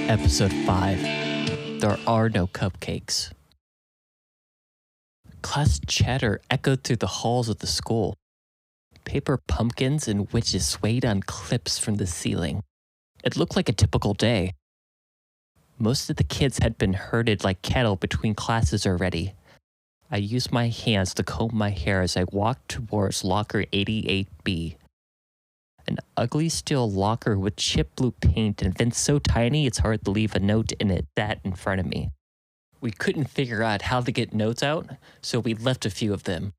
Episode 5. There are no cupcakes. Class chatter echoed through the halls of the school. Paper pumpkins and witches swayed on clips from the ceiling. It looked like a typical day. Most of the kids had been herded like cattle between classes already. I used my hands to comb my hair as I walked towards locker 88B. An ugly steel locker with chipped blue paint and vents so tiny it's hard to leave a note in it sat in front of me. We couldn't figure out how to get notes out, so we left a few of them.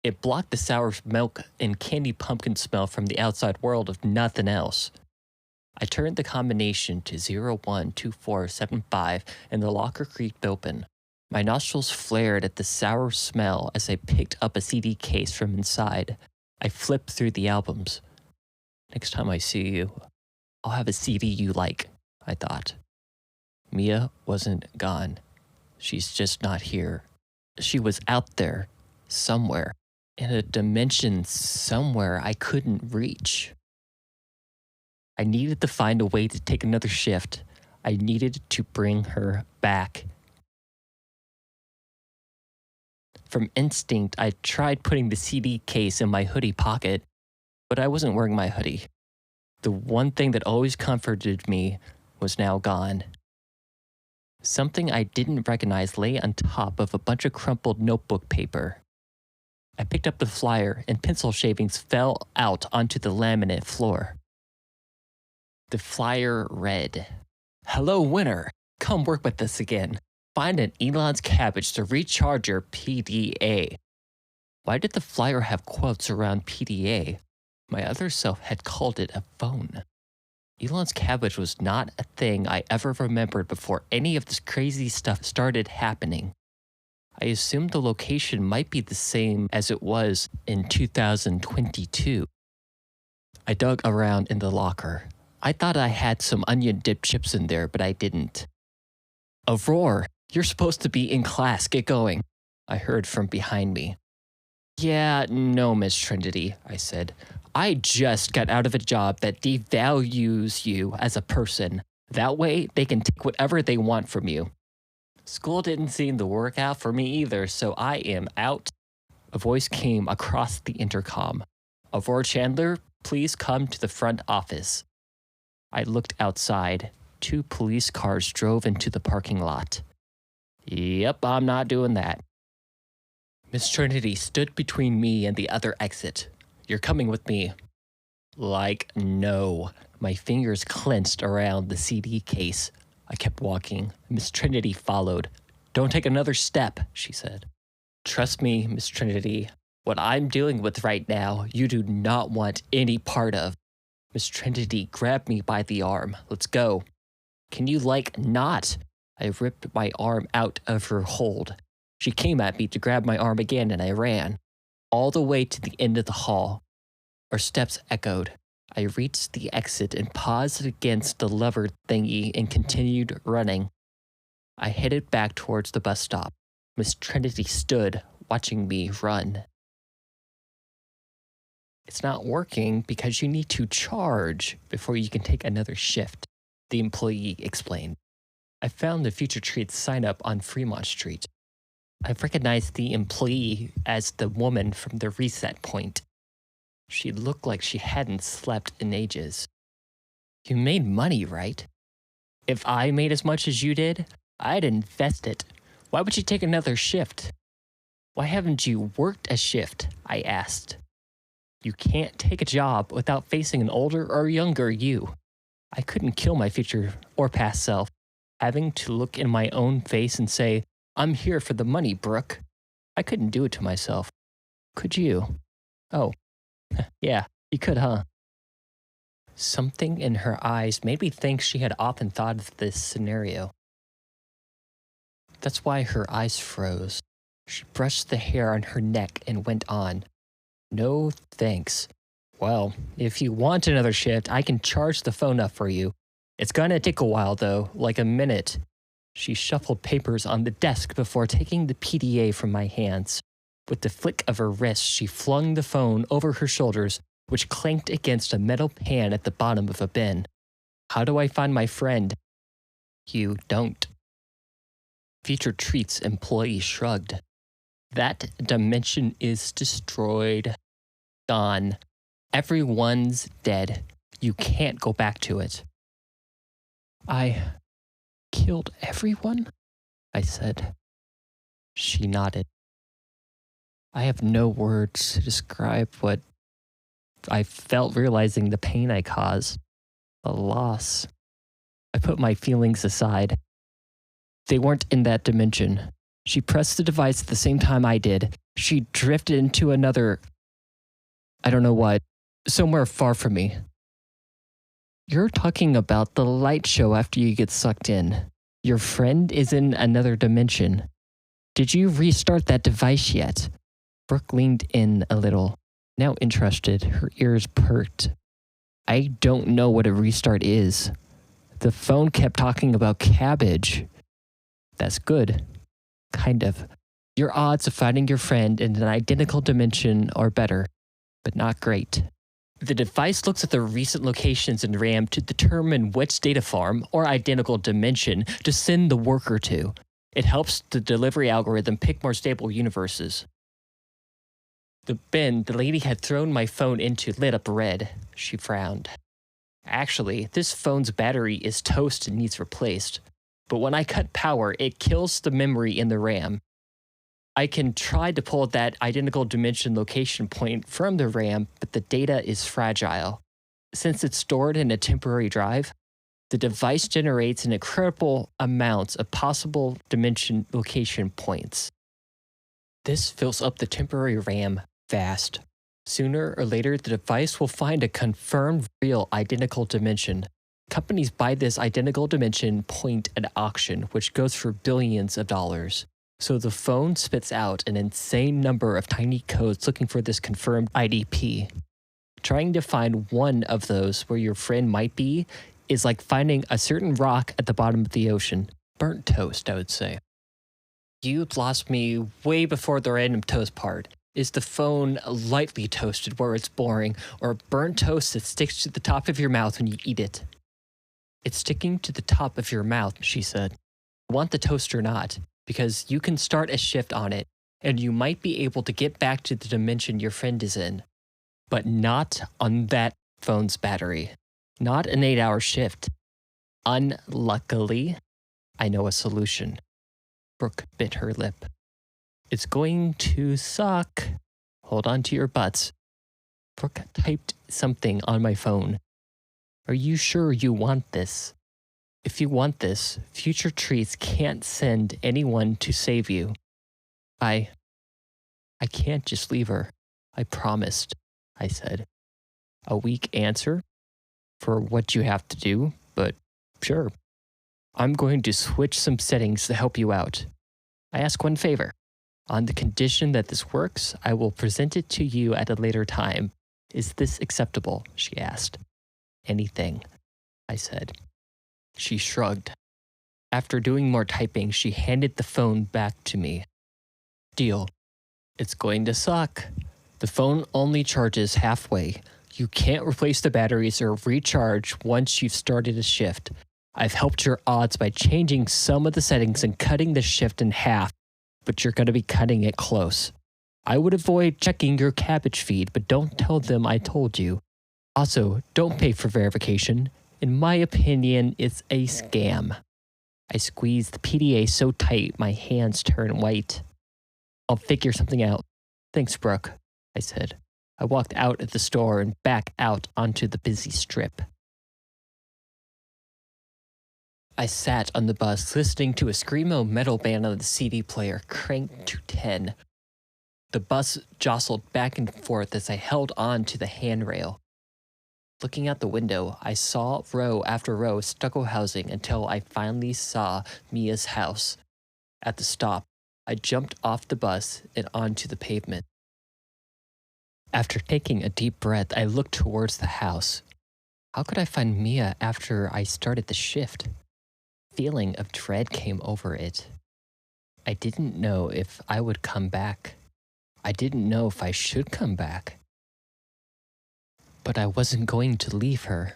It blocked the sour milk and candy pumpkin smell from the outside world if nothing else. I turned the combination to 012475 and the locker creaked open. My nostrils flared at the sour smell as I picked up a CD case from inside. I flipped through the albums. Next time I see you, I'll have a CD you like, I thought. Mia wasn't gone. She's just not here. She was out there, somewhere, in a dimension somewhere I couldn't reach. I needed to find a way to take another shift. I needed to bring her back. From instinct, I tried putting the CD case in my hoodie pocket, but I wasn't wearing my hoodie. The one thing that always comforted me was now gone. Something I didn't recognize lay on top of a bunch of crumpled notebook paper. I picked up the flyer and pencil shavings fell out onto the laminate floor. The flyer read, "Hello, winner. Come work with us again. Find an Elon's cabbage to recharge your PDA." Why did the flyer have quotes around PDA? My other self had called it a phone. Elon's cabbage was not a thing I ever remembered before any of this crazy stuff started happening. I assumed the location might be the same as it was in 2022. I dug around in the locker. I thought I had some onion-dipped chips in there, but I didn't. "Aurore, you're supposed to be in class. Get going," I heard from behind me. "Yeah, no, Miss Trinity," I said. "I just got out of a job that devalues you as a person. That way, they can take whatever they want from you. School didn't seem to work out for me either, so I am out." A voice came across the intercom. "Aurore Chandler, please come to the front office." I looked outside. 2 police cars drove into the parking lot. "Yep, I'm not doing that." Miss Trinity stood between me and the other exit. "You're coming with me." Like, no. My fingers clenched around the CD case. I kept walking. Miss Trinity followed. "Don't take another step," she said. "Trust me, Miss Trinity. What I'm dealing with right now, you do not want any part of." Miss Trinity grabbed me by the arm. "Let's go." "Can you, not?" I ripped my arm out of her hold. She came at me to grab my arm again and I ran. All the way to the end of the hall. Our steps echoed. I reached the exit and paused against the lever thingy and continued running. I headed back towards the bus stop. Miss Trinity stood, watching me run. "It's not working because you need to charge before you can take another shift," the employee explained. I found the Future Treats sign up on Fremont Street. I recognized the employee as the woman from the reset point. She looked like she hadn't slept in ages. "You made money, right?" "If I made as much as you did, I'd invest it. Why would you take another shift?" "Why haven't you worked a shift?" I asked. "You can't take a job without facing an older or younger you." I couldn't kill my future or past self, having to look in my own face and say, "I'm here for the money, Brooke." I couldn't do it to myself. Could you? Oh, yeah, you could, huh? Something in her eyes made me think she had often thought of this scenario. That's why her eyes froze. She brushed the hair on her neck and went on. "No, thanks. Well, if you want another shift, I can charge the phone up for you. It's gonna take a while, though, like a minute." She shuffled papers on the desk before taking the PDA from my hands. With the flick of her wrist, she flung the phone over her shoulders, which clanked against a metal pan at the bottom of a bin. "How do I find my friend?" You don't. Future Treats employee shrugged. That dimension is destroyed. Gone. Everyone's dead. You can't go back to it. I killed everyone? I said. She nodded. I have no words to describe what I felt realizing the pain I caused. The loss. I put my feelings aside. They weren't in that dimension. She pressed the device at the same time I did. She drifted into another, I don't know what, somewhere far from me. You're talking about the light show after you get sucked in. Your friend is in another dimension. Did you restart that device yet? Brooke leaned in a little, now interested, her ears perked. I don't know what a restart is. The phone kept talking about cabbage. That's good. Kind of. Your odds of finding your friend in an identical dimension are better, but not great. The device looks at the recent locations in RAM to determine which data farm or identical dimension to send the worker to. It helps the delivery algorithm pick more stable universes. The bin the lady had thrown my phone into lit up red. She frowned. Actually, this phone's battery is toast and needs replaced. But when I cut power, it kills the memory in the RAM. I can try to pull that identical dimension location point from the RAM, but the data is fragile. Since it's stored in a temporary drive, the device generates an incredible amount of possible dimension location points. This fills up the temporary RAM fast. Sooner or later, the device will find a confirmed real identical dimension. Companies buy this identical dimension point at auction, which goes for billions of dollars. So the phone spits out an insane number of tiny codes looking for this confirmed IDP. Trying to find one of those where your friend might be is like finding a certain rock at the bottom of the ocean. Burnt toast, I would say. You'd lost me way before the random toast part. Is the phone lightly toasted where it's boring, or burnt toast that sticks to the top of your mouth when you eat it? It's sticking to the top of your mouth, she said. Want the toast or not, because you can start a shift on it, and you might be able to get back to the dimension your friend is in. But not on that phone's battery. Not an 8-hour shift. Unluckily, I know a solution. Brooke bit her lip. It's going to suck. Hold on to your butts. Brooke typed something on my phone. Are you sure you want this? If you want this, Future Treats can't send anyone to save you. I can't just leave her. I promised, I said. A weak answer for what you have to do, but sure. I'm going to switch some settings to help you out. I ask one favor. On the condition that this works, I will present it to you at a later time. Is this acceptable? She asked. Anything, I said. She shrugged. After doing more typing, she handed the phone back to me. Deal. It's going to suck. The phone only charges halfway. You can't replace the batteries or recharge once you've started a shift. I've helped your odds by changing some of the settings and cutting the shift in half, but you're going to be cutting it close. I would avoid checking your cabbage feed, but don't tell them I told you. Also, don't pay for verification. In my opinion, it's a scam. I squeezed the PDA so tight my hands turned white. I'll figure something out. Thanks, Brooke, I said. I walked out of the store and back out onto the busy strip. I sat on the bus listening to a screamo metal band on the CD player cranked to 10. The bus jostled back and forth as I held on to the handrail. Looking out the window, I saw row after row of stucco housing until I finally saw Mia's house. At the stop, I jumped off the bus and onto the pavement. After taking a deep breath, I looked towards the house. How could I find Mia after I started the shift? Feeling of dread came over it. I didn't know if I would come back. I didn't know if I should come back. But I wasn't going to leave her.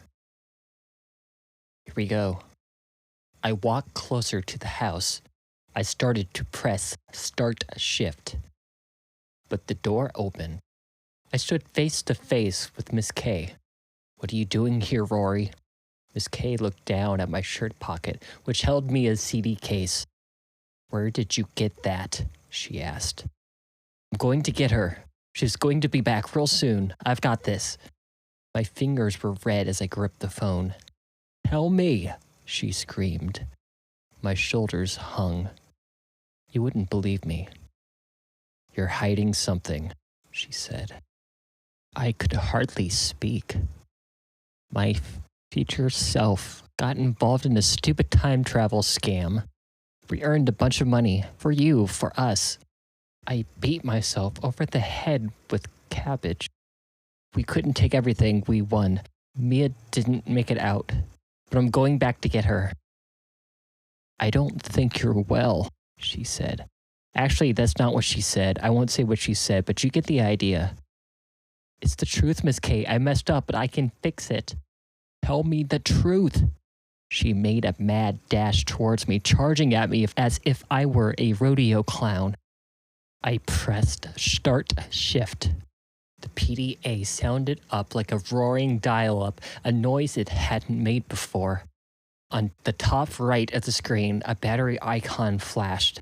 Here we go. I walked closer to the house. I started to press start shift. But the door opened. I stood face to face with Miss K. "What are you doing here, Rory?" Miss K looked down at my shirt pocket, which held me a CD case. "Where did you get that?" she asked. "I'm going to get her. She's going to be back real soon. I've got this." My fingers were red as I gripped the phone. "Tell me," she screamed. My shoulders hung. "You wouldn't believe me." "You're hiding something," she said. I could hardly speak. My future self got involved in a stupid time travel scam. We earned a bunch of money for you, for us. I beat myself over the head with cabbage. We couldn't take everything we won. Mia didn't make it out, but I'm going back to get her. "I don't think you're well," she said. Actually, that's not what she said. I won't say what she said, but you get the idea. "It's the truth, Miss K. I messed up, but I can fix it." "Tell me the truth." She made a mad dash towards me, charging at me as if I were a rodeo clown. I pressed start shift. The PDA sounded up like a roaring dial-up, a noise it hadn't made before. On the top right of the screen, a battery icon flashed.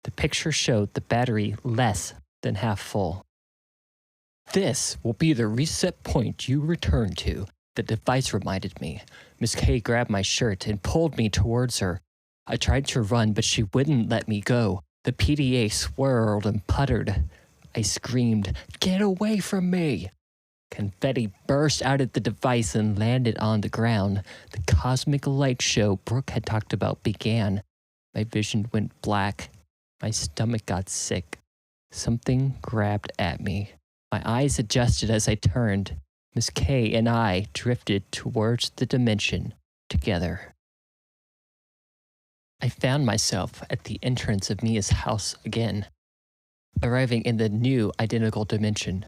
The picture showed the battery less than half full. "This will be the reset point you return to," the device reminded me. Miss K grabbed my shirt and pulled me towards her. I tried to run, but she wouldn't let me go. The PDA swirled and puttered. I screamed, "Get away from me!" Confetti burst out of the device and landed on the ground. The cosmic light show Brooke had talked about began. My vision went black. My stomach got sick. Something grabbed at me. My eyes adjusted as I turned. Miss K and I drifted towards the dimension together. I found myself at the entrance of Mia's house again, arriving in the new identical dimension.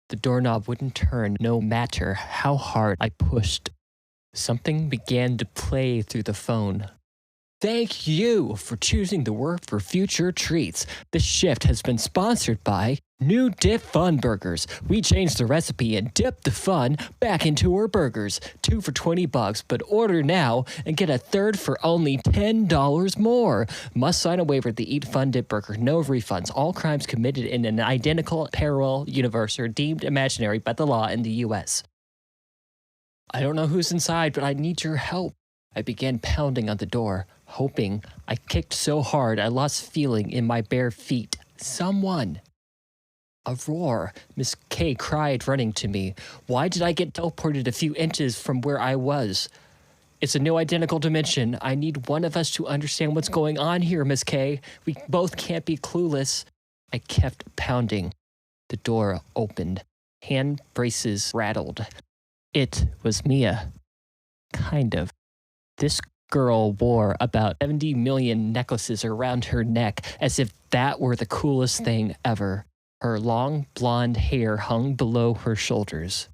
The doorknob wouldn't turn no matter how hard I pushed. Something began to play through the phone. "Thank you for choosing to work for Future Treats. This shift has been sponsored by New Dip Fun Burgers. We changed the recipe and dipped the fun back into our burgers. 2 for $20, but order now and get a third for only $10 more. Must sign a waiver to eat Fun Dip Burger. No refunds. All crimes committed in an identical parallel universe are deemed imaginary by the law in the U.S. "I don't know who's inside, but I need your help." I began pounding on the door, hoping. I kicked so hard I lost feeling in my bare feet. "Someone!" "Aurore," Miss K cried, running to me. "Why did I get teleported a few inches from where I was?" "It's a new identical dimension. I need one of us to understand what's going on here, Miss K. We both can't be clueless." I kept pounding. The door opened. Hand braces rattled. It was Mia. Kind of. This girl wore about 70 million necklaces around her neck as if that were the coolest thing ever. Her long blonde hair hung below her shoulders.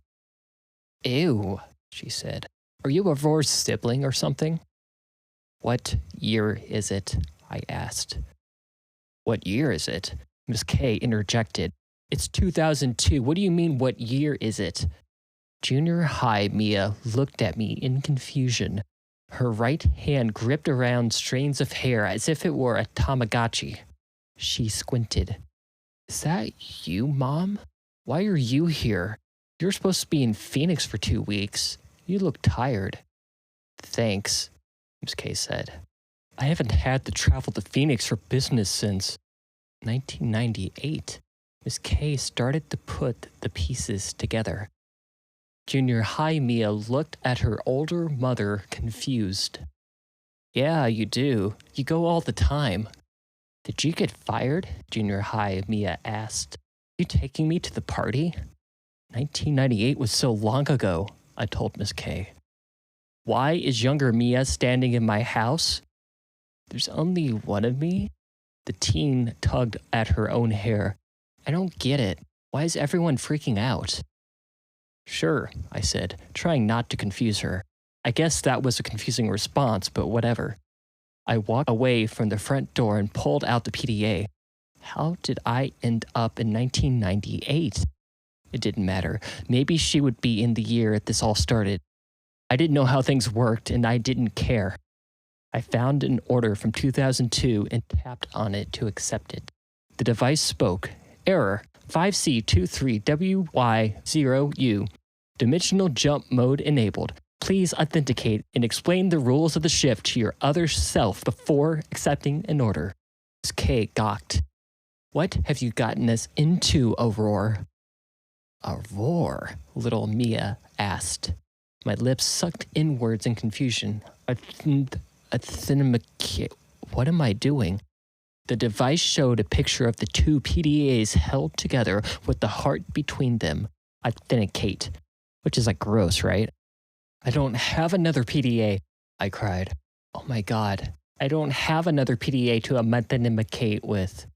"Ew," she said. "Are you Aurore's sibling or something?" "What year is it?" I asked. "What year is it?" Miss K interjected. "It's 2002. What do you mean, what year is it?" Junior high Mia looked at me in confusion. Her right hand gripped around strands of hair as if it were a Tamagotchi. She squinted. "Is that you, Mom? Why are you here? You're supposed to be in Phoenix for 2 weeks. You look tired." "Thanks," Miss K said. "I haven't had to travel to Phoenix for business since 1998. Miss K started to put the pieces together. Junior high Mia looked at her older mother, confused. "Yeah, you do. You go all the time." "Did you get fired?" Junior high Mia asked. "You taking me to the party?" 1998 was so long ago, I told Miss K. "Why is younger Mia standing in my house?" "There's only one of me?" The teen tugged at her own hair. "I don't get it. Why is everyone freaking out?" "Sure," I said, trying not to confuse her. I guess that was a confusing response, but whatever. I walked away from the front door and pulled out the PDA. How did I end up in 1998? It didn't matter. Maybe she would be in the year this all started. I didn't know how things worked, and I didn't care. I found an order from 2002 and tapped on it to accept it. The device spoke. Error 5C23WY0U. Dimensional jump mode enabled. Please authenticate and explain the rules of the shift to your other self before accepting an order. Ms. K gawked. What have you gotten us into, Aurore? Aurore? Little Mia asked. My lips sucked inwards in confusion. What am I doing? The device showed a picture of the two PDAs held together with the heart between them. Authenticate. Which is like gross, right? I don't have another PDA, I cried. Oh my God. I don't have another PDA to authenticate with.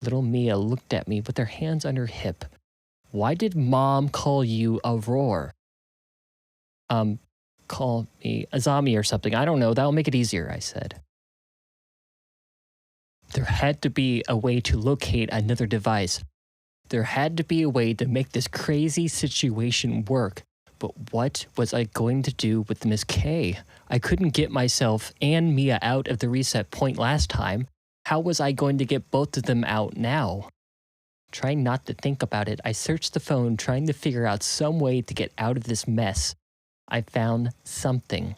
Little Mia looked at me with her hands on her hip. Why did Mom call you Aurore? Call me Azami or something. I don't know. That'll make it easier, I said. There had to be a way to locate another device. There had to be a way to make this crazy situation work. But what was I going to do with Miss K? I couldn't get myself and Mia out of the reset point last time. How was I going to get both of them out now? Trying not to think about it, I searched the phone trying to figure out some way to get out of this mess. I found something.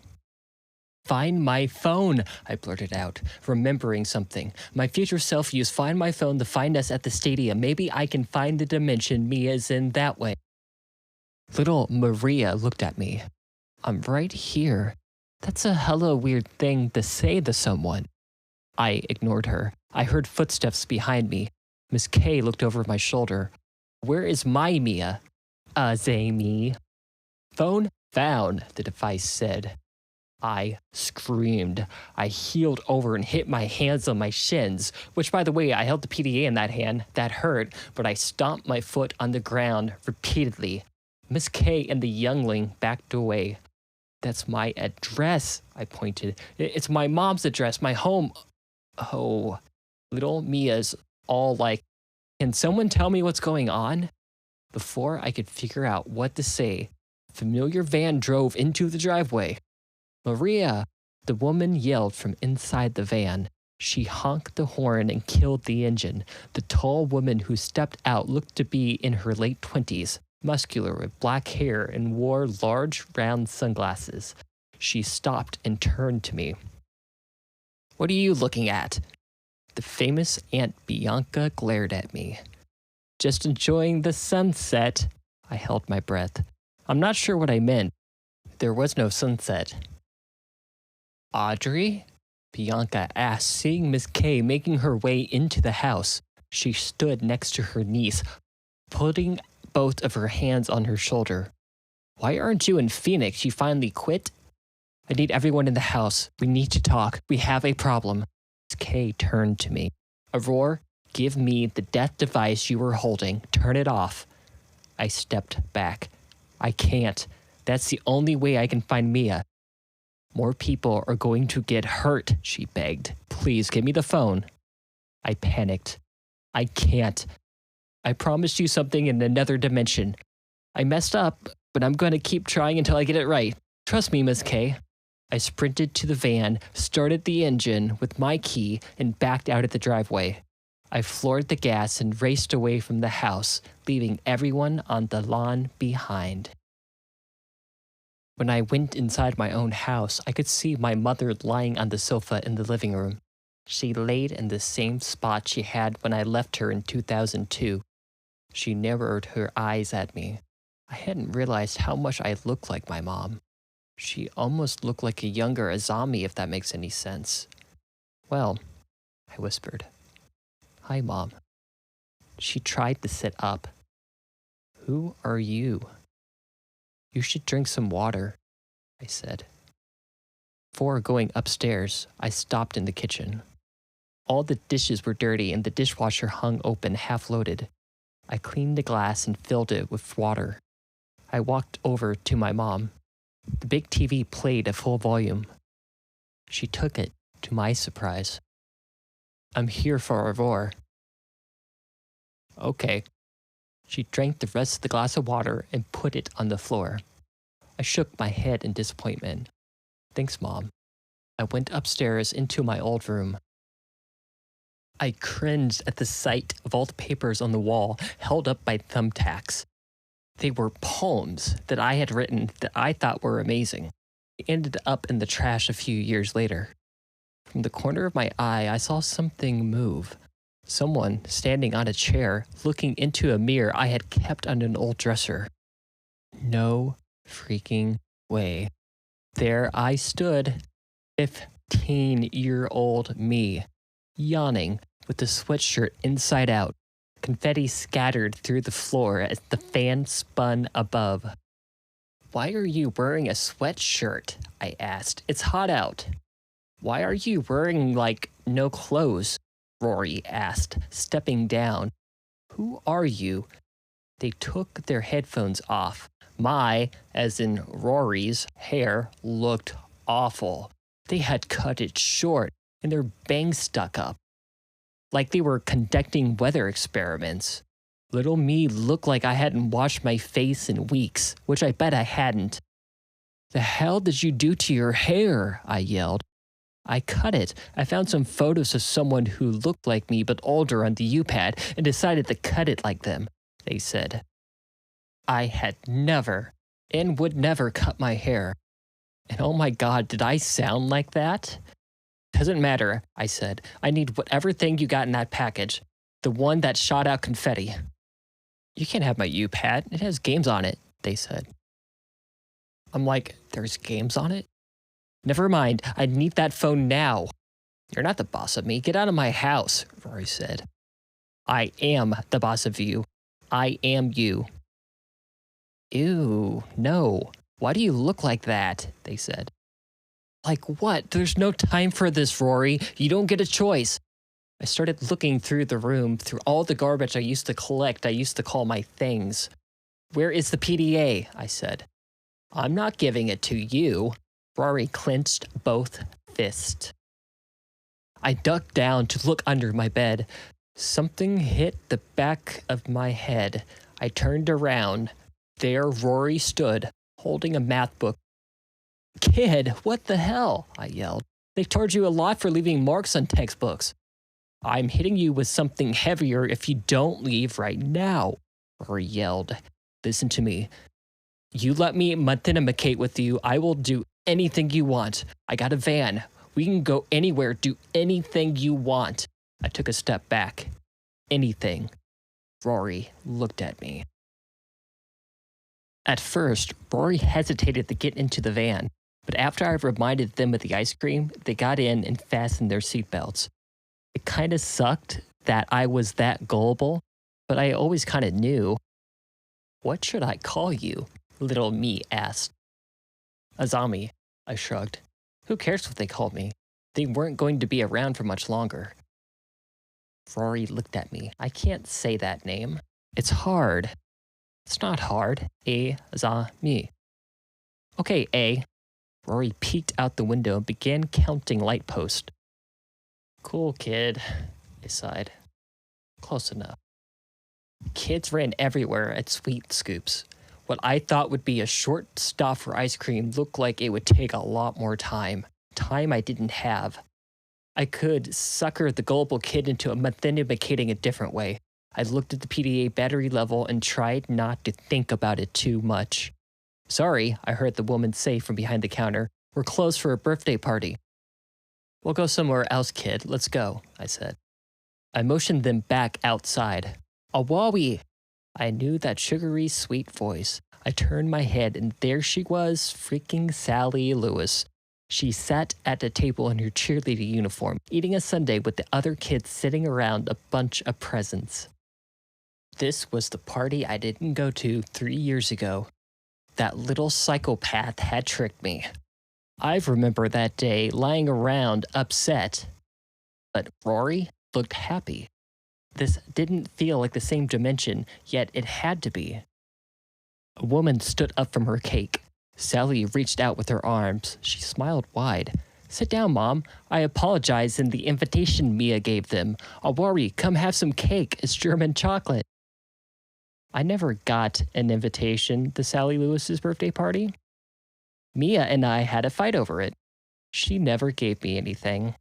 Find my phone, I blurted out, remembering something. My future self used Find My Phone to find us at the stadium. Maybe I can find the dimension Mia's in that way. Little Maria looked at me. I'm right here. That's a hella weird thing to say to someone. I ignored her. I heard footsteps behind me. Miss K looked over my shoulder. Where is my Mia? Zamy. Phone found, the device said. I screamed. I heeled over and hit my hands on my shins, which, by the way, I held the PDA in that hand. That hurt, but I stomped my foot on the ground repeatedly. Miss K and the youngling backed away. That's my address, I pointed. It's my mom's address, my home. Oh, little Mia's all like, can someone tell me what's going on? Before I could figure out what to say, a familiar van drove into the driveway. Maria, the woman yelled from inside the van. She honked the horn and killed the engine. The tall woman who stepped out looked to be in her late 20s, muscular with black hair and wore large round sunglasses. She stopped and turned to me. What are you looking at? The famous Aunt Bianca glared at me. Just enjoying the sunset. I held my breath. I'm not sure what I meant. There was no sunset. Audrey? Bianca asked, seeing Miss K making her way into the house. She stood next to her niece, putting both of her hands on her shoulder. Why aren't you in Phoenix? You finally quit? I need everyone in the house. We need to talk. We have a problem. Miss K turned to me. Aurore, give me the death device you were holding. Turn it off. I stepped back. I can't. That's the only way I can find Mia. More people are going to get hurt, she begged. Please give me the phone. I panicked. I can't. I promised you something in another dimension. I messed up, but I'm going to keep trying until I get it right. Trust me, Miss K. I sprinted to the van, started the engine with my key, and backed out of the driveway. I floored the gas and raced away from the house, leaving everyone on the lawn behind. When I went inside my own house, I could see my mother lying on the sofa in the living room. She laid in the same spot she had when I left her in 2002. She narrowed her eyes at me. I hadn't realized how much I looked like my mom. She almost looked like a younger Azami, if that makes any sense. Well, I whispered. Hi, Mom. She tried to sit up. Who are you? You should drink some water, I said. Before going upstairs, I stopped in the kitchen. All the dishes were dirty and the dishwasher hung open, half-loaded. I cleaned the glass and filled it with water. I walked over to my mom. The big TV played at full volume. She took it to my surprise. I'm here for Aurore. Okay. She drank the rest of the glass of water and put it on the floor. I shook my head in disappointment. Thanks, Mom. I went upstairs into my old room. I cringed at the sight of all the papers on the wall held up by thumbtacks. They were poems that I had written that I thought were amazing. They ended up in the trash a few years later. From the corner of my eye, I saw something move. Someone standing on a chair, looking into a mirror I had kept on an old dresser. No freaking way. There I stood, 15-year-old me, yawning with the sweatshirt inside out, confetti scattered through the floor as the fan spun above. Why are you wearing a sweatshirt? I asked. It's hot out. Why are you wearing, no clothes? Rory asked, stepping down. Who are you? They took their headphones off. My, as in Rory's, hair looked awful. They had cut it short, and their bangs stuck up. Like they were conducting weather experiments. Little me looked like I hadn't washed my face in weeks, which I bet I hadn't. The hell did you do to your hair? I yelled. I cut it. I found some photos of someone who looked like me but older on the U-Pad and decided to cut it like them, they said. I had never and would never cut my hair. And oh my God, did I sound like that? Doesn't matter, I said. I need whatever thing you got in that package. The one that shot out confetti. You can't have my U-Pad. It has games on it, they said. I'm like, there's games on it? Never mind, I need that phone now. You're not the boss of me. Get out of my house, Rory said. I am the boss of you. I am you. Ew, no. Why do you look like that? They said. Like what? There's no time for this, Rory. You don't get a choice. I started looking through the room, through all the garbage I used to collect, I used to call my things. Where is the PDA? I said. I'm not giving it to you. Rory clenched both fists. I ducked down to look under my bed. Something hit the back of my head. I turned around. There Rory stood, holding a math book. Kid, what the hell? I yelled. They charge you a lot for leaving marks on textbooks. I'm hitting you with something heavier if you don't leave right now, Rory yelled. Listen to me. You let me month-in-a-macate with you, I will do anything you want. I got a van. We can go anywhere, do anything you want. I took a step back. Anything. Rory looked at me. At first, Rory hesitated to get into the van, but after I reminded them of the ice cream, they got in and fastened their seatbelts. It kind of sucked that I was that gullible, but I always kind of knew. What should I call you? Little me asked. Azami, I shrugged. Who cares what they called me? They weren't going to be around for much longer. Rory looked at me. I can't say that name. It's hard. It's not hard. Azami. Okay, A. Rory peeked out the window and began counting light posts. Cool kid, I sighed. Close enough. Kids ran everywhere at Sweet Scoops. What I thought would be a short stop for ice cream looked like it would take a lot more time. Time I didn't have. I could sucker the gullible kid into authenticating a different way. I looked at the PDA battery level and tried not to think about it too much. Sorry, I heard the woman say from behind the counter. We're closed for a birthday party. We'll go somewhere else, kid. Let's go, I said. I motioned them back outside. Awawi! I knew that sugary, sweet voice. I turned my head and there she was, freaking Sally Lewis. She sat at a table in her cheerleader uniform, eating a sundae with the other kids sitting around a bunch of presents. This was the party I didn't go to 3 years ago. That little psychopath had tricked me. I remember that day lying around upset, but Rory looked happy. This didn't feel like the same dimension, yet it had to be. A woman stood up from her cake. Sally reached out with her arms. She smiled wide. Sit down, Mom. I apologize in the invitation Mia gave them. Aurore, come have some cake. It's German chocolate. I never got an invitation to Sally Lewis's birthday party. Mia and I had a fight over it. She never gave me anything.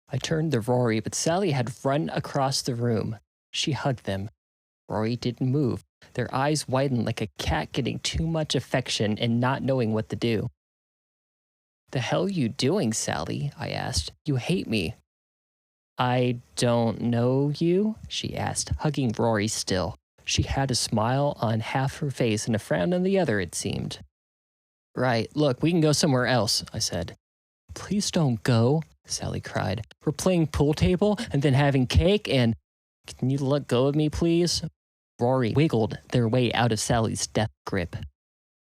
I turned to Rory, but Sally had run across the room. She hugged them. Rory didn't move. Their eyes widened like a cat getting too much affection and not knowing what to do. The hell are you doing, Sally? I asked. You hate me. I don't know you, she asked, hugging Rory still. She had a smile on half her face and a frown on the other, it seemed. Right, look, we can go somewhere else, I said. Please don't go, Sally cried. We're playing pool table and then having cake and... Can you let go of me, please? Rory wiggled their way out of Sally's death grip.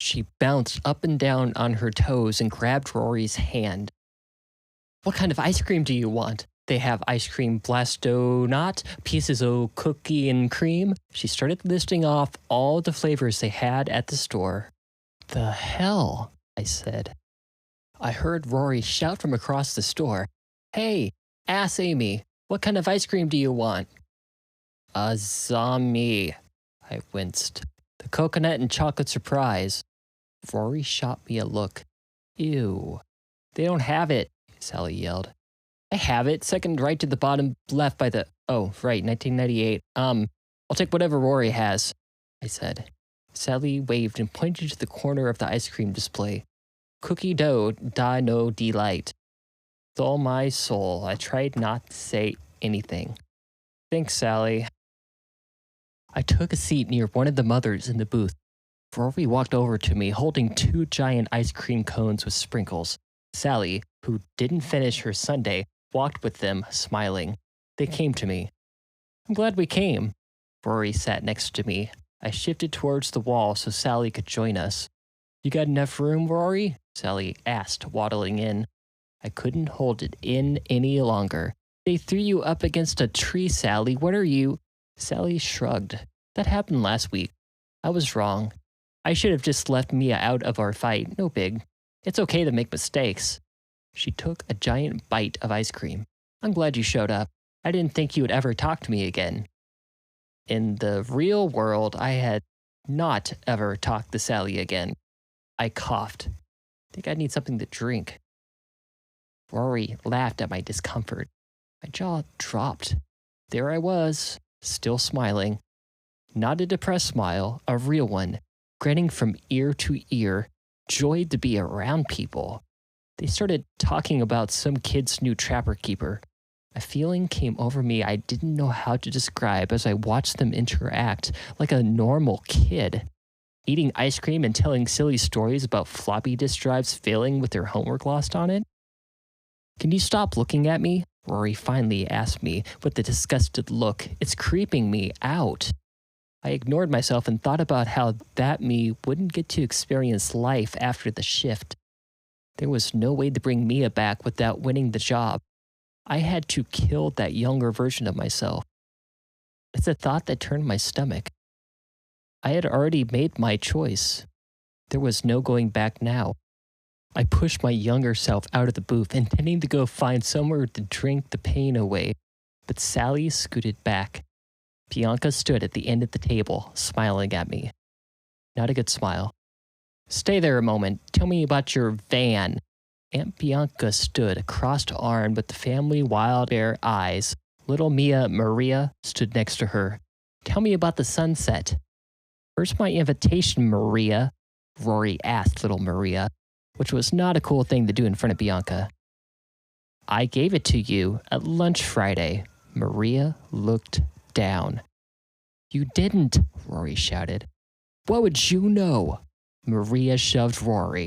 She bounced up and down on her toes and grabbed Rory's hand. What kind of ice cream do you want? They have ice cream blastonat, pieces of cookie and cream. She started listing off all the flavors they had at the store. The hell, I said. I heard Rory shout from across the store. Hey, ass Amy, what kind of ice cream do you want? A zombie, I winced. The coconut and chocolate surprise. Rory shot me a look. Ew. They don't have it, Sally yelled. I have it, second right to the bottom left by the... Oh, right, 1998. I'll take whatever Rory has, I said. Sally waved and pointed to the corner of the ice cream display. Cookie dough, da no delight. Stole my soul. I tried not to say anything. Thanks, Sally. I took a seat near one of the mothers in the booth. Rory walked over to me, holding 2 giant ice cream cones with sprinkles. Sally, who didn't finish her sundae, walked with them, smiling. They came to me. I'm glad we came. Rory sat next to me. I shifted towards the wall so Sally could join us. You got enough room, Rory? Sally asked, waddling in. I couldn't hold it in any longer. They threw you up against a tree, Sally. What are you? Sally shrugged. That happened last week. I was wrong. I should have just left Mia out of our fight. No big. It's okay to make mistakes. She took a giant bite of ice cream. I'm glad you showed up. I didn't think you would ever talk to me again. In the real world, I had not ever talked to Sally again. I coughed. Think I need something to drink. Rory laughed at my discomfort. My jaw dropped. There I was, still smiling. Not a depressed smile, a real one, grinning from ear to ear, joyed to be around people. They started talking about some kid's new trapper keeper. A feeling came over me I didn't know how to describe as I watched them interact like a normal kid. Eating ice cream and telling silly stories about floppy disk drives failing with their homework lost on it. Can you stop looking at me? Rory finally asked me with a disgusted look. It's creeping me out. I ignored myself and thought about how that me wouldn't get to experience life after the shift. There was no way to bring Mia back without winning the job. I had to kill that younger version of myself. It's a thought that turned my stomach. I had already made my choice. There was no going back now. I pushed my younger self out of the booth, intending to go find somewhere to drink the pain away, but Sally scooted back. Bianca stood at the end of the table, smiling at me. Not a good smile. Stay there a moment. Tell me about your van. Aunt Bianca stood crossed-armed with the family wild bear eyes. Little Mia Maria stood next to her. Tell me about the sunset. Where's my invitation, Maria? Rory asked little Maria, which was not a cool thing to do in front of Bianca. I gave it to you at lunch Friday. Maria looked down. You didn't, Rory shouted. What would you know? Maria shoved Rory.